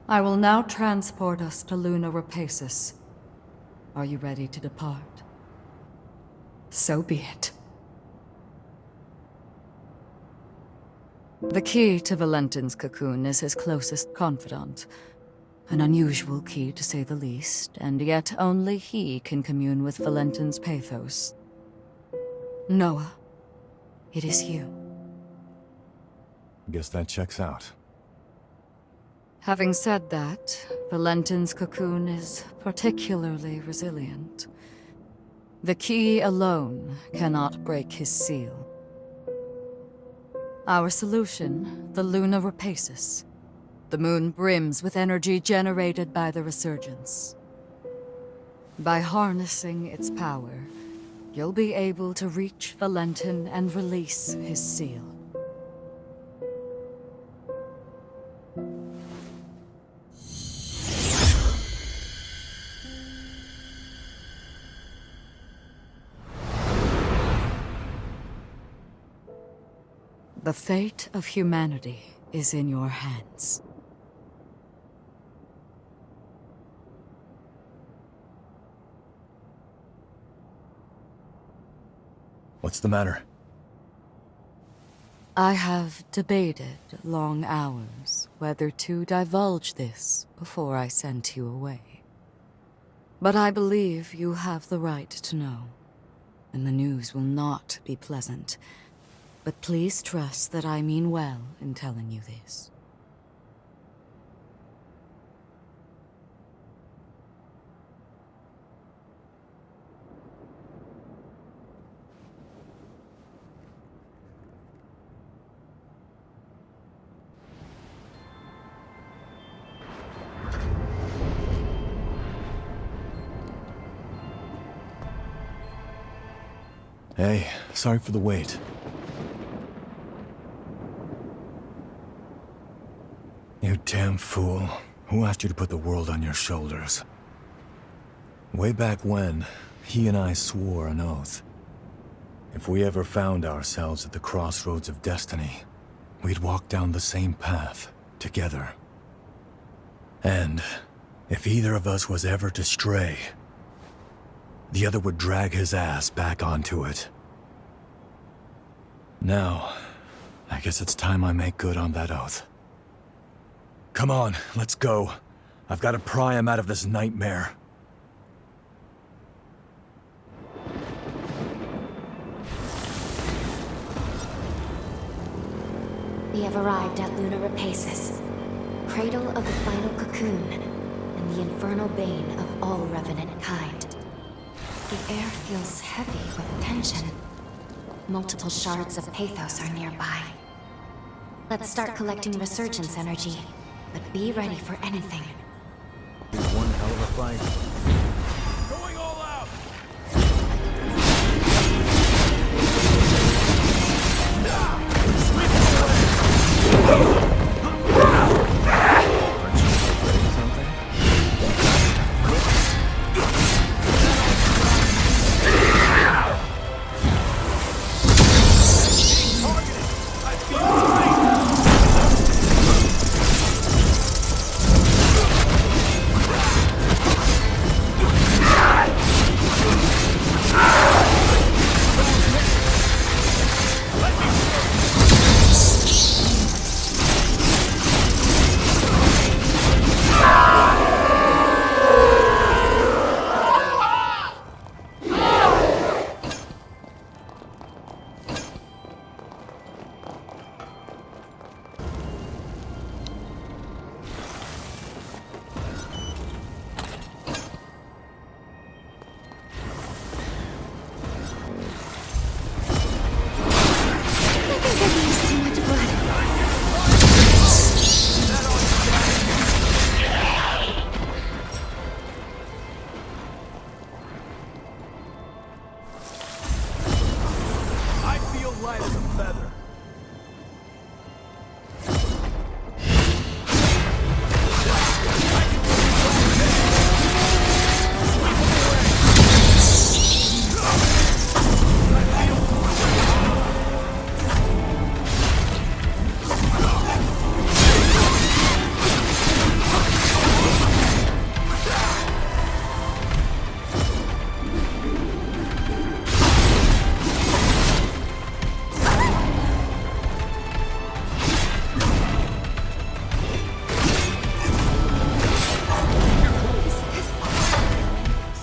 I will now transport us to Luna Rapacis. Are you ready to depart? So be it. The key to Valentine's cocoon is his closest confidant. An unusual key, to say the least, and yet only he can commune with Valentine's pathos. Noah, it is you. Guess that checks out. Having said that, Valentine's cocoon is particularly resilient. The key alone cannot break his seal. Our solution, the Luna Rapacis. The moon brims with energy generated by the resurgence. By harnessing its power, you'll be able to reach Valentine and release his seal. The fate of humanity is in your hands. What's the matter? I have debated long hours whether to divulge this before I sent you away. But I believe you have the right to know, and the news will not be pleasant. But please trust that I mean well in telling you this. Hey, sorry for the wait. You damn fool. Who asked you to put the world on your shoulders? Way back when, he and I swore an oath. If we ever found ourselves at the crossroads of destiny, we'd walk down the same path, together. And if either of us was ever to stray, the other would drag his ass back onto it. Now, I guess it's time I make good on that oath. Come on, let's go. I've got to pry him out of this nightmare. We have arrived at Luna Rapacis, cradle of the final cocoon, and the infernal bane of all revenant kind. The air feels heavy with tension. Multiple shards of pathos are nearby. Let's start collecting resurgence energy, but be ready for anything. One hell of a fight. Going all out!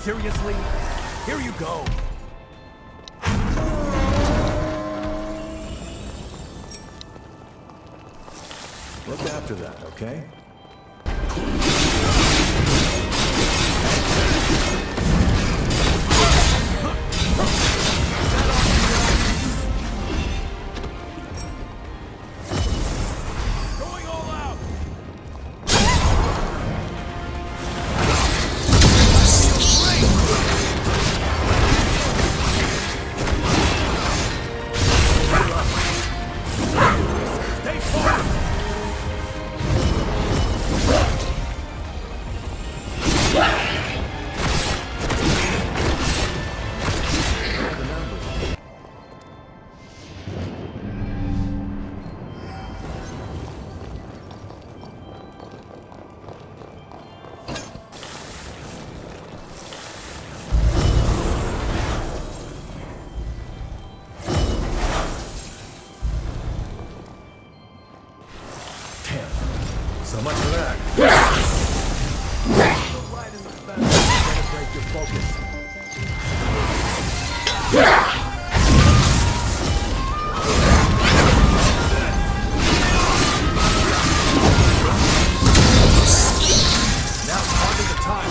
Seriously? Here you go. Look after that, okay? Going all out! Stay far! So much for that. Right in the back. Break your focus. Now part of the time.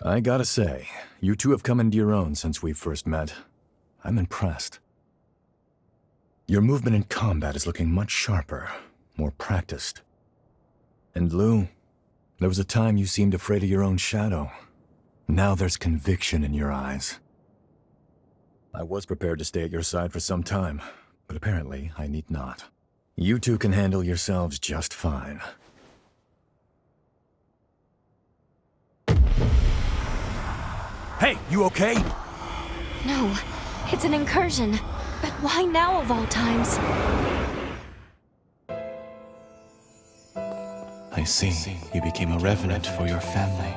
I gotta say, you two have come into your own since we first met. I'm impressed. Your movement in combat is looking much sharper, more practiced. And Lou, there was a time you seemed afraid of your own shadow. Now there's conviction in your eyes. I was prepared to stay at your side for some time, but apparently I need not. You two can handle yourselves just fine. Hey, you okay? No, it's an incursion. But why now of all times? I see. You became a revenant for your family.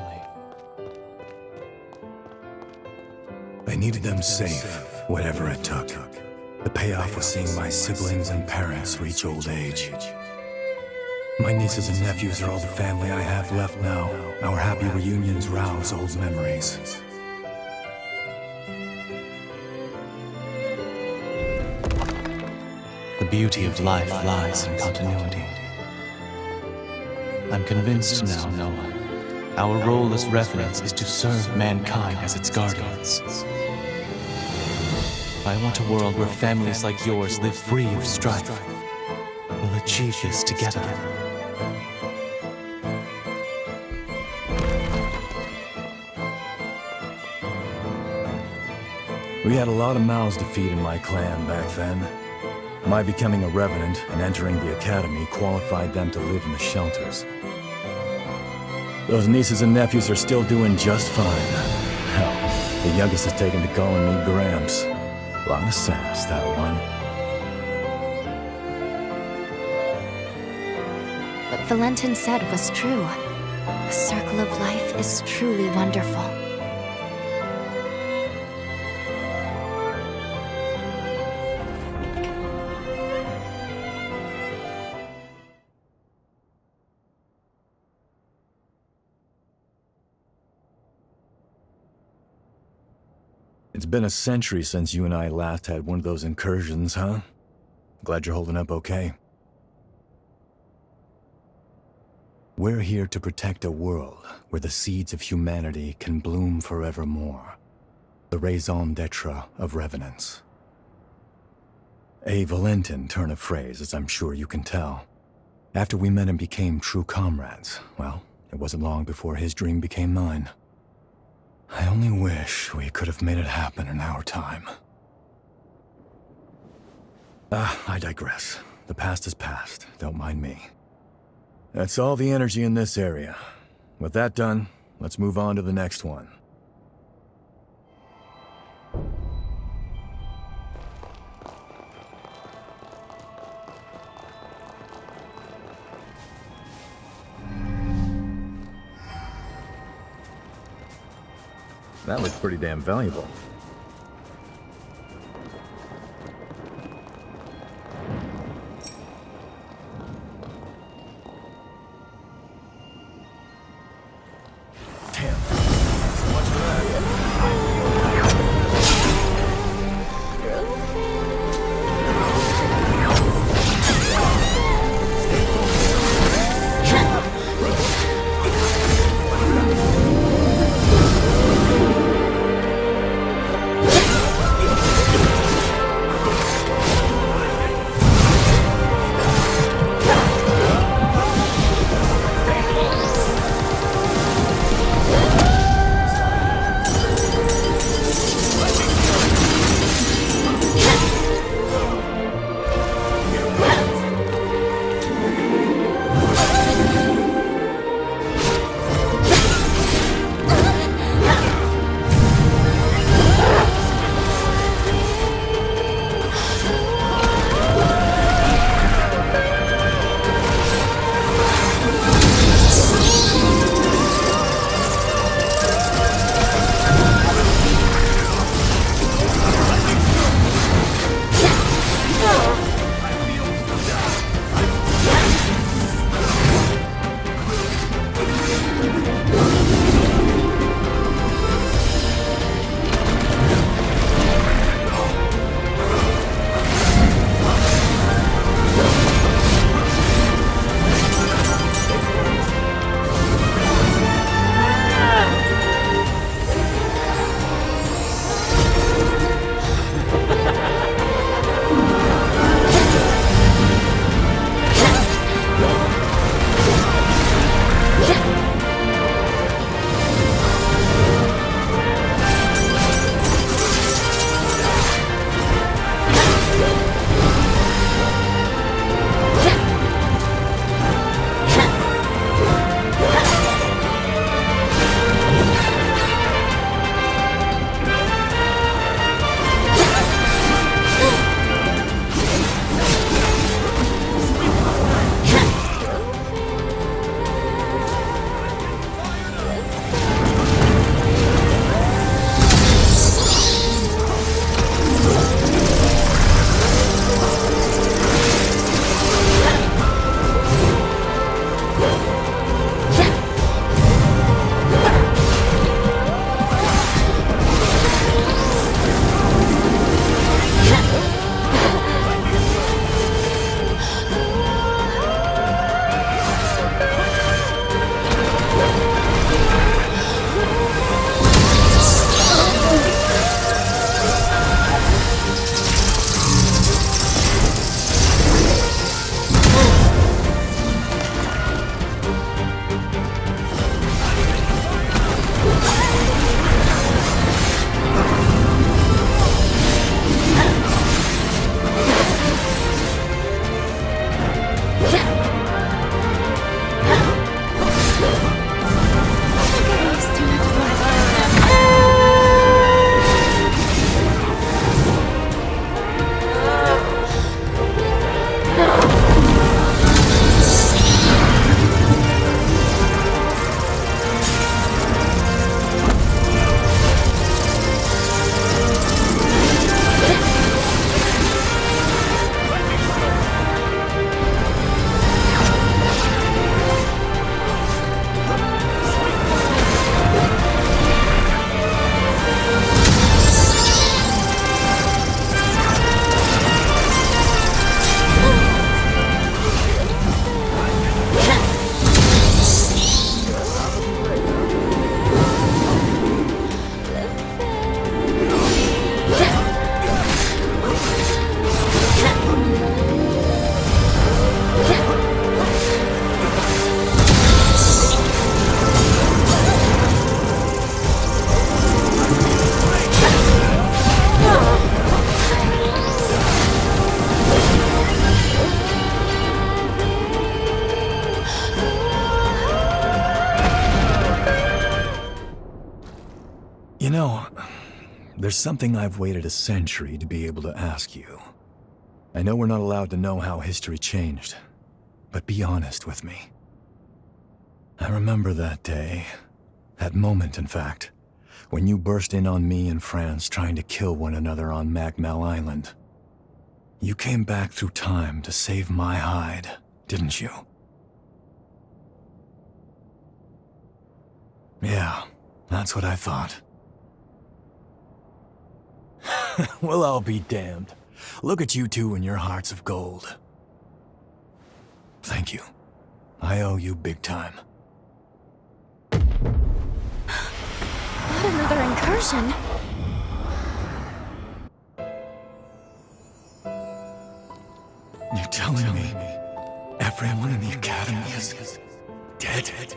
I needed them safe, whatever it took. The payoff was seeing my siblings and parents reach old age. My nieces and nephews are all the family I have left now. Our happy reunions rouse old memories. The beauty of life lies in continuity. I'm convinced now, Noah. Our role as revenants is to serve mankind as its guardians. I want a world where families like yours live free of strife. We'll achieve this together. We had a lot of mouths to feed in my clan back then. My becoming a revenant and entering the academy qualified them to live in the shelters. Those nieces and nephews are still doing just fine. Hell, the youngest has taken to calling me Gramps. A lot of sense, that one. What Valentine said was true. The circle of life is truly wonderful. It's been a century since you and I last had one of those incursions, huh? Glad you're holding up okay. We're here to protect a world where the seeds of humanity can bloom forevermore. The raison d'etre of revenants. A Valentine turn of phrase, as I'm sure you can tell. After we met and became true comrades, well, it wasn't long before his dream became mine. I only wish we could have made it happen in our time. I digress. The past is past. Don't mind me. That's all the energy in this area. With that done, let's move on to the next one. That looks pretty damn valuable. You know, there's something I've waited a century to be able to ask you. I know we're not allowed to know how history changed, but be honest with me. I remember that day, that moment in fact, when you burst in on me and France trying to kill one another on Magmel Island. You came back through time to save my hide, didn't you? Yeah, that's what I thought. Well, I'll be damned. Look at you two and your hearts of gold. Thank you. I owe you big time. Not another incursion. You're telling me everyone in the Academy is dead?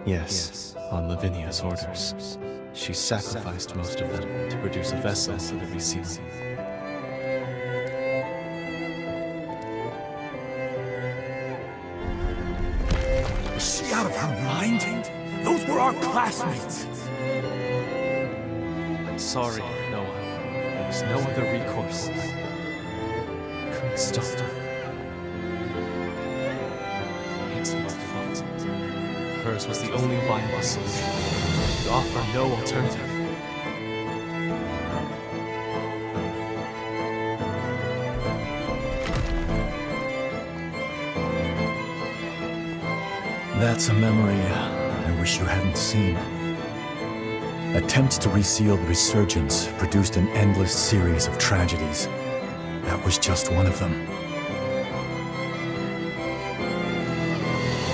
Yes, on Lavinia's orders. She sacrificed most of them to produce a vessel for the resealing. Is she out of her mind? Those were our classmates. I'm sorry, Noah. There was no other recourse. I couldn't stop her. It's my fault. Hers was the only viable solution. We offer no alternative. That's a memory I wish you hadn't seen. Attempts to reseal the Resurgence produced an endless series of tragedies. That was just one of them.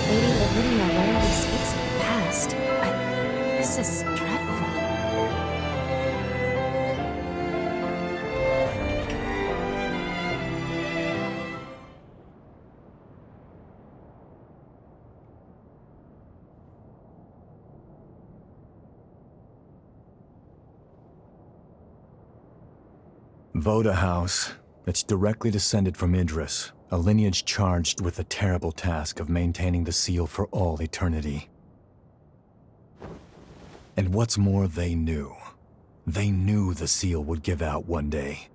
Lady Lavinia rarely speaks of the past, but this is dreadful. Voda House, it's directly descended from Idris, a lineage charged with the terrible task of maintaining the seal for all eternity. And what's more, they knew. They knew the seal would give out one day.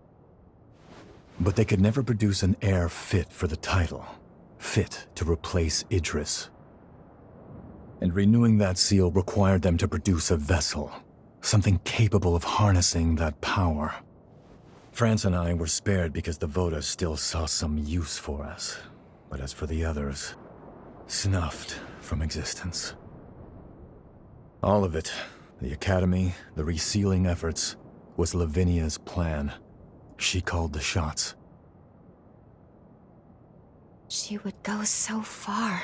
But they could never produce an heir fit for the title, fit to replace Idris. And renewing that seal required them to produce a vessel, something capable of harnessing that power. France and I were spared because the Voda still saw some use for us. But as for the others, snuffed from existence. All of it, the Academy, the resealing efforts, was Lavinia's plan. She called the shots. She would go so far.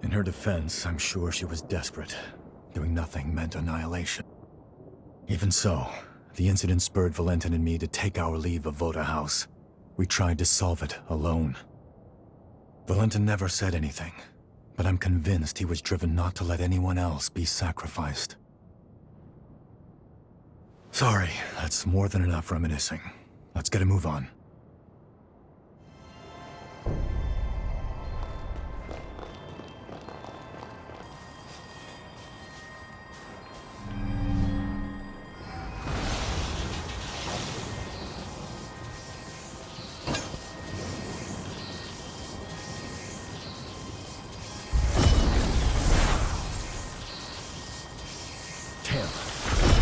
In her defense, I'm sure she was desperate. Doing nothing meant annihilation. Even so, the incident spurred Valentine and me to take our leave of Voda House. We tried to solve it alone. Valentine never said anything, but I'm convinced he was driven not to let anyone else be sacrificed. Sorry, that's more than enough reminiscing. Let's get a move on.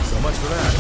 So much for that.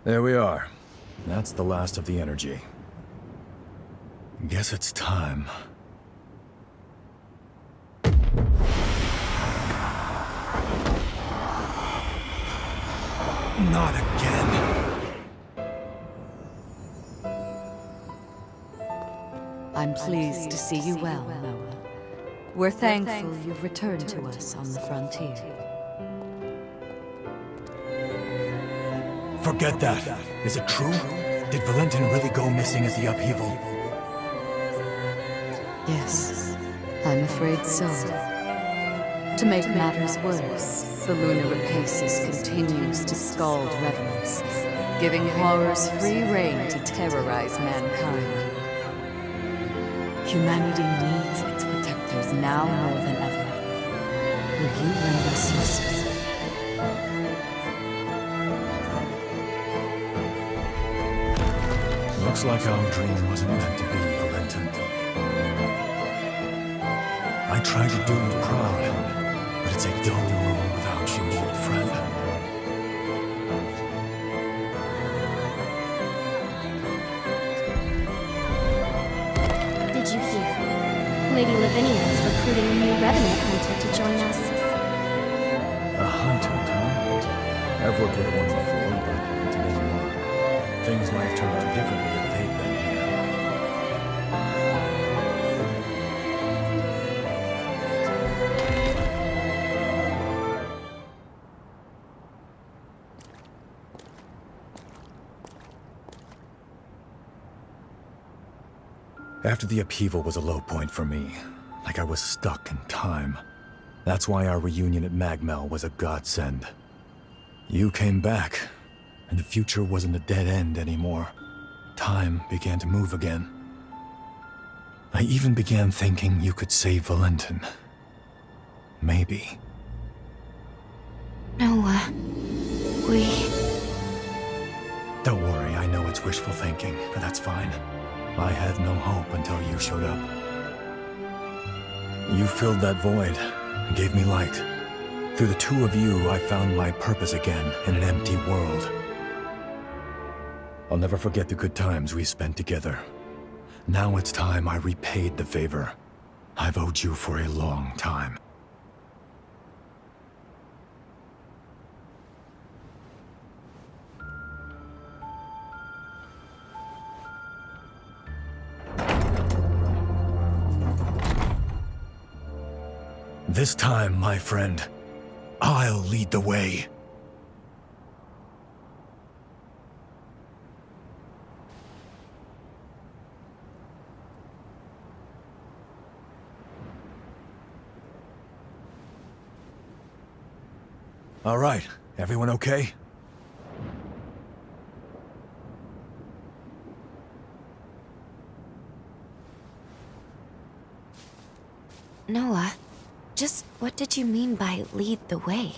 There we are. That's the last of the energy. Guess it's time. Not again. I'm pleased to see you well, Noah. We're thankful you've returned to us on the frontier. Forget that. Is it true? Did Valentine really go missing at the upheaval? Yes, I'm afraid so. To make matters worse, the lunar rapaces continues to scald revenants, giving horrors free rein to terrorize mankind. Humanity needs its protectors now more than ever. Will you lend us your support? Looks like our dream wasn't meant to be, Valentine. I tried to do you proud, but it's a dull world without you, old friend. Did you hear? Lady Lavinia is recruiting a new revenant hunter to join us. A hunter, huh? I've worked with one before, but it's been a while. Things might have turned out differently if they'd been here. After the upheaval was a low point for me, like I was stuck in time. That's why our reunion at Magmel was a godsend. You came back, and the future wasn't a dead end anymore. Time began to move again. I even began thinking you could save Valentine. Maybe. Noah, we... Don't worry, I know it's wishful thinking, but that's fine. I had no hope until you showed up. You filled that void and gave me light. Through the two of you, I found my purpose again in an empty world. I'll never forget the good times we spent together. Now it's time I repaid the favor. I've owed you for a long time. This time, my friend, I'll lead the way. All right, everyone okay? Noah, just what did you mean by lead the way?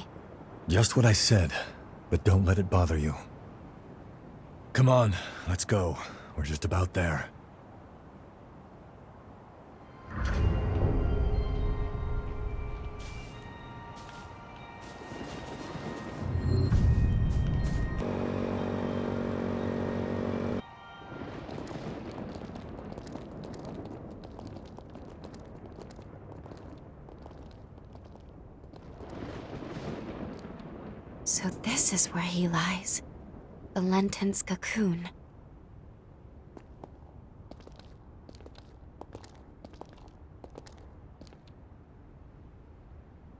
Just what I said, but don't let it bother you. Come on, let's go. We're just about there. So this is where he lies. Valentine's cocoon.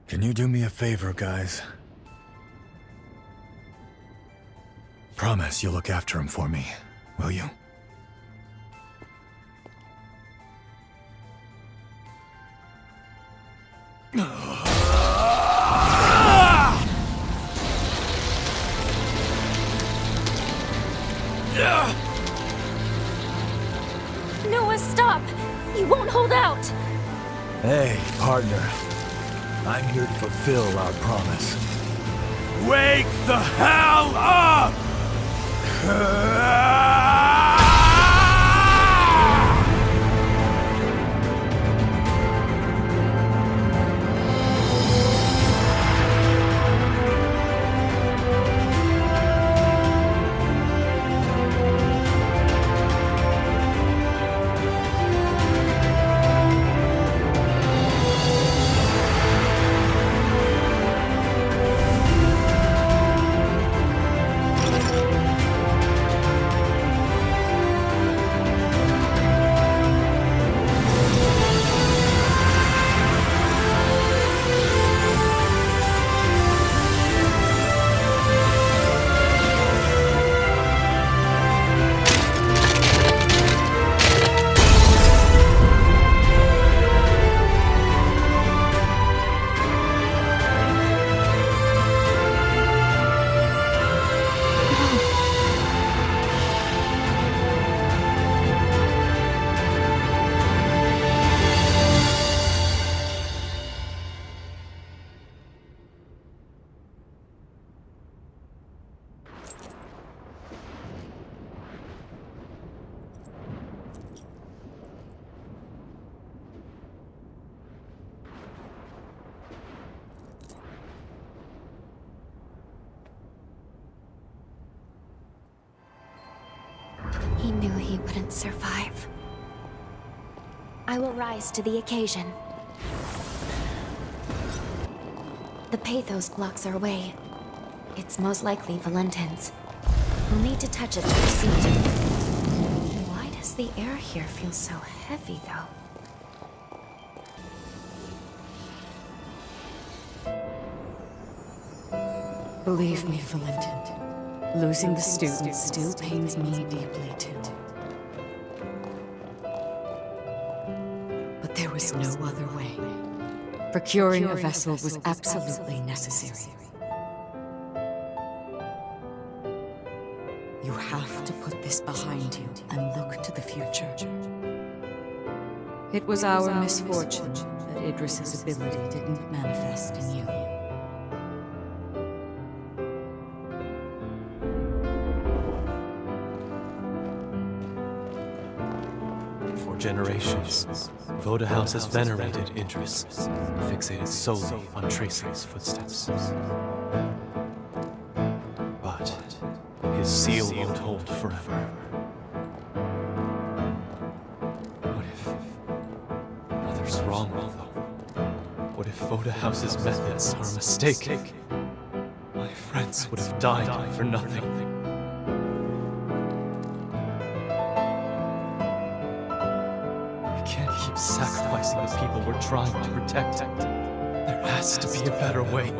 Can you do me a favor, guys? Promise you'll look after him for me, will you? Noah, stop! You won't hold out! Hey, partner. I'm here to fulfill our promise. Wake the hell up! He knew he wouldn't survive. I will rise to the occasion. The pathos blocks our way. It's most likely Valentine's. We'll need to touch it to proceed. Why does the air here feel so heavy, though? Believe me, Valentine, losing the students still pains me deeply, too. But there was no other way. Procuring a vessel was absolutely necessary. You have to put this behind you and look to the future. It was our misfortune that Idris's ability didn't manifest in you. For generations, Voda House has venerated Idris, fixated solely on Tracy's footsteps. But his seal won't hold forever. What if others wrong, though? What if Voda House's methods are a mistake? My friends would have died for nothing. Keep sacrificing the people we're trying to protect. There has to be a better way.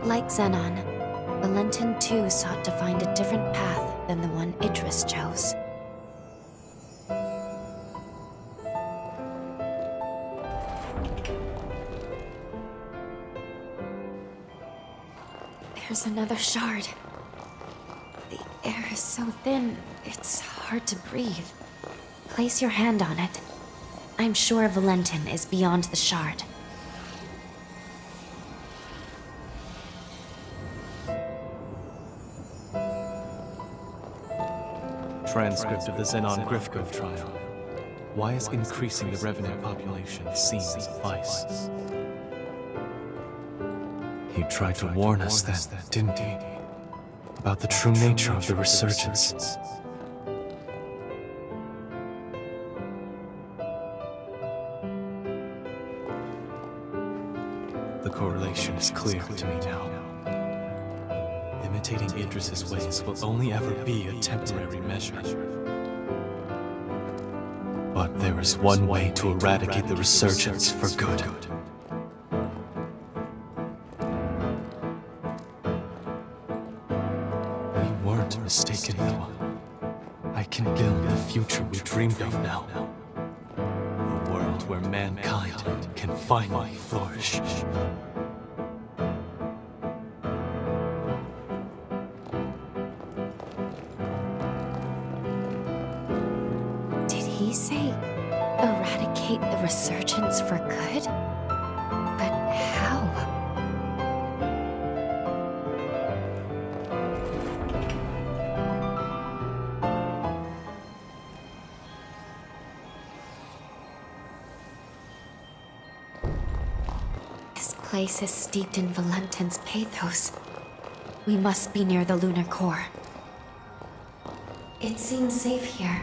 Like Xenon, Valentine too sought to find a different path than the one Idris chose. There's another shard. The air is so thin, it's hard to breathe. Place your hand on it. I'm sure Valentine is beyond the shard. Transcript of the Xenon Grifgrove trial. Why is increasing the Revenant population seen as a vice? He tried to warn us then, didn't he? About the true nature of the resurgence. The correlation is clear to me now. Imitating Idris's ways will only ever be a temporary measure. But there is one way to eradicate the resurgence for good. We weren't mistaken, Noah. I can build the future we dreamed of now. A world where mankind can finally flourish. He say eradicate the resurgence for good? But how? This place is steeped in Valentine's pathos. We must be near the lunar core. It seems safe here.